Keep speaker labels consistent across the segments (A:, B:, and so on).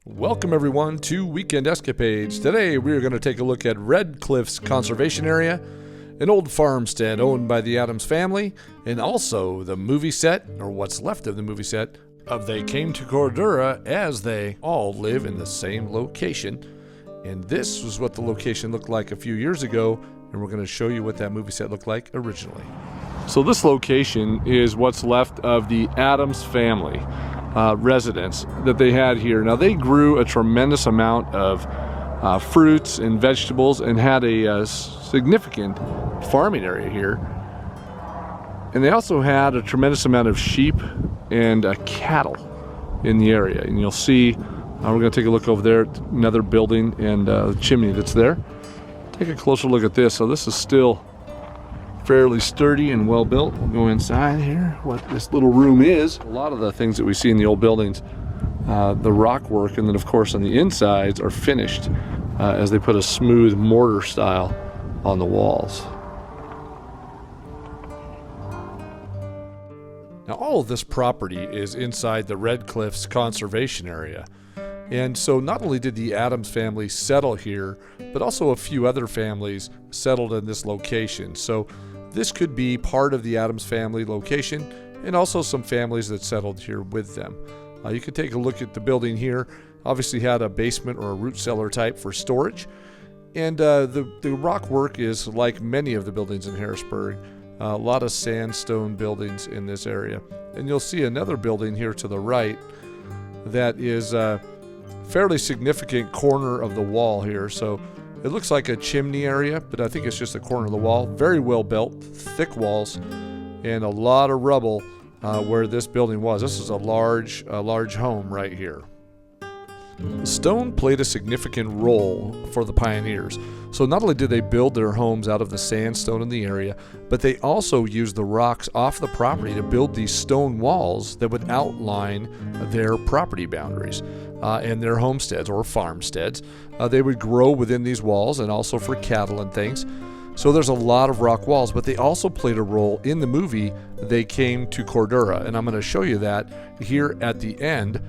A: Welcome everyone to Weekend Escapades. Today we are going to take a look at Red Cliffs Conservation Area, an old farmstead owned by the Addams family, and also the movie set, or what's left of the movie set, of They Came to Cordura, as they all live in the same location. And this was what the location looked like a few years ago, and we're going to show you what that movie set looked like originally. So this location is what's left of the Addams family residence that they had here. Now they grew a tremendous amount of fruits and vegetables and had a significant farming area here. And they also had a tremendous amount of sheep and cattle in the area. And you'll see, we're going to take a look over there at another building and the chimney that's there. Take a closer look at this. So this is still fairly sturdy and well built. We'll go inside here, what this little room is. A lot of the things that we see in the old buildings, the rock work, and then of course on the insides are finished as they put a smooth mortar style on the walls. Now all of this property is inside the Red Cliffs Conservation Area. And so not only did the Addams family settle here, but also a few other families settled in this location. So this could be part of the Addams family location, and also some families that settled here with them. You can take a look at the building here. Obviously had a basement or a root cellar type for storage. And the rock work is like many of the buildings in Harrisburg. A lot of sandstone buildings in this area. And you'll see another building here to the right that is fairly significant corner of the wall here. So it looks like a chimney area, but I think it's just a corner of the wall. Very well built, thick walls, and a lot of rubble where this building was. This is a large home right here. Stone played a significant role for the pioneers. So not only did they build their homes out of the sandstone in the area, but they also used the rocks off the property to build these stone walls that would outline their property boundaries and their homesteads or farmsteads. They would grow within these walls, and also for cattle and things. So there's a lot of rock walls, but they also played a role in the movie They Came to Cordura, and I'm going to show you that here at the end.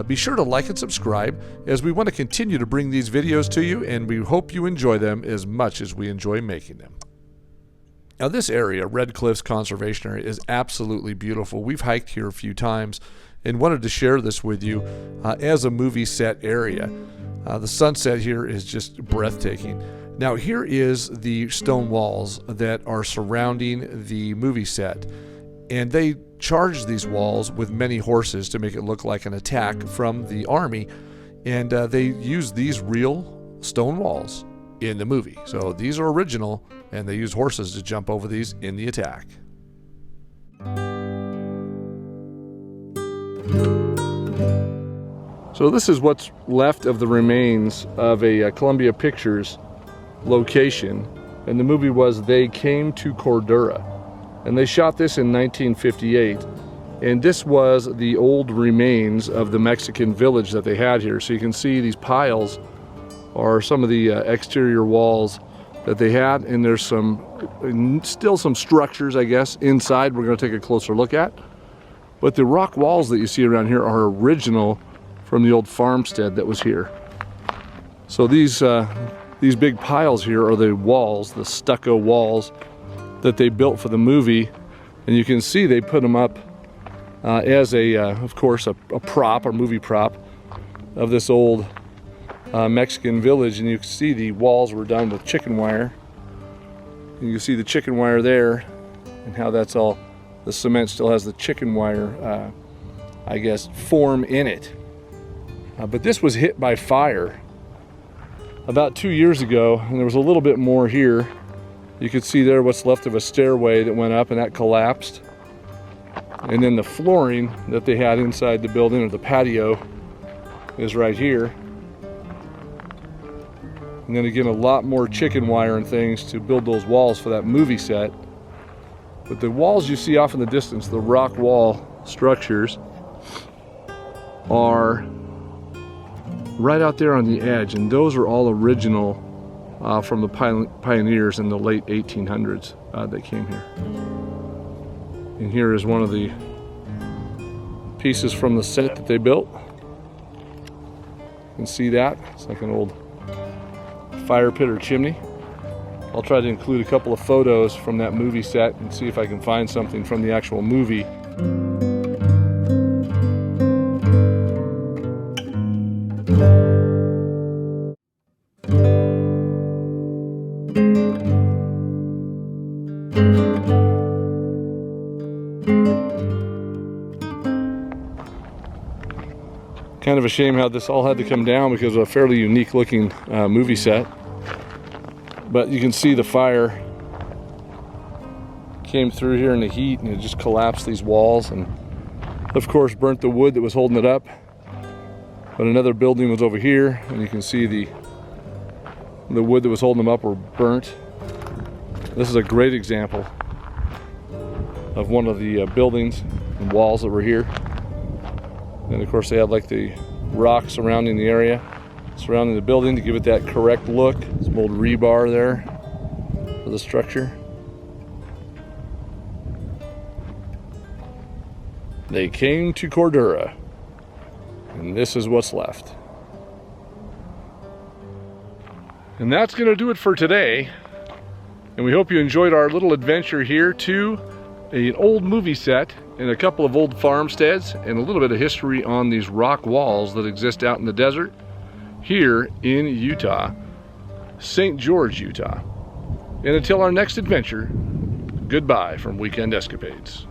A: Be sure to like and subscribe, as we want to continue to bring these videos to you, and we hope you enjoy them as much as we enjoy making them. Now this area, Red Cliffs Conservation Area, is absolutely beautiful. We've hiked here a few times and wanted to share this with you as a movie set area. The sunset here is just breathtaking. Now here is the stone walls that are surrounding the movie set, and they charged these walls with many horses to make it look like an attack from the army, and they used these real stone walls in the movie. So these are original, and they used horses to jump over these in the attack. So this is what's left of the remains of a Columbia Pictures location, and the movie was They Came to Cordura. And they shot this in 1958, and this was the old remains of the Mexican village that they had here. So you can see these piles are some of the exterior walls that they had, and there's still some structures, I guess, inside we're going to take a closer look at. But the rock walls that you see around here are original from the old farmstead that was here. So these big piles here are the walls, the stucco walls that they built for the movie, and you can see they put them up as of course a prop, or movie prop, of this old Mexican village. And you can see the walls were done with chicken wire, and you can see the chicken wire there, and how that's all, the cement still has the chicken wire I guess form in it. But this was hit by fire about 2 years ago, and there was a little bit more here. You can see there what's left of a stairway that went up, and that collapsed. And then the flooring that they had inside the building, or the patio, is right here. And then again, a lot more chicken wire and things to build those walls for that movie set. But the walls you see off in the distance, the rock wall structures, are right out there on the edge, and those are all original from the pioneers in the late 1800s that came here. And here is one of the pieces from the set that they built. You can see that. It's like an old fire pit or chimney. I'll try to include a couple of photos from that movie set and see if I can find something from the actual movie. Kind of a shame how this all had to come down because of a fairly unique looking movie set. But you can see the fire came through here in the heat and it just collapsed these walls and of course burnt the wood that was holding it up. But another building was over here and you can see the wood that was holding them up were burnt. This is a great example of one of the buildings and walls that were here. And of course they had like the rock surrounding the area, surrounding the building to give it that correct look. Some old rebar there for the structure. They came to Cordura, and this is what's left. And that's going to do it for today. And we hope you enjoyed our little adventure here to an old movie set and a couple of old farmsteads and a little bit of history on these rock walls that exist out in the desert here in Utah, St. George, Utah. And until our next adventure, goodbye from Weekend Escapades.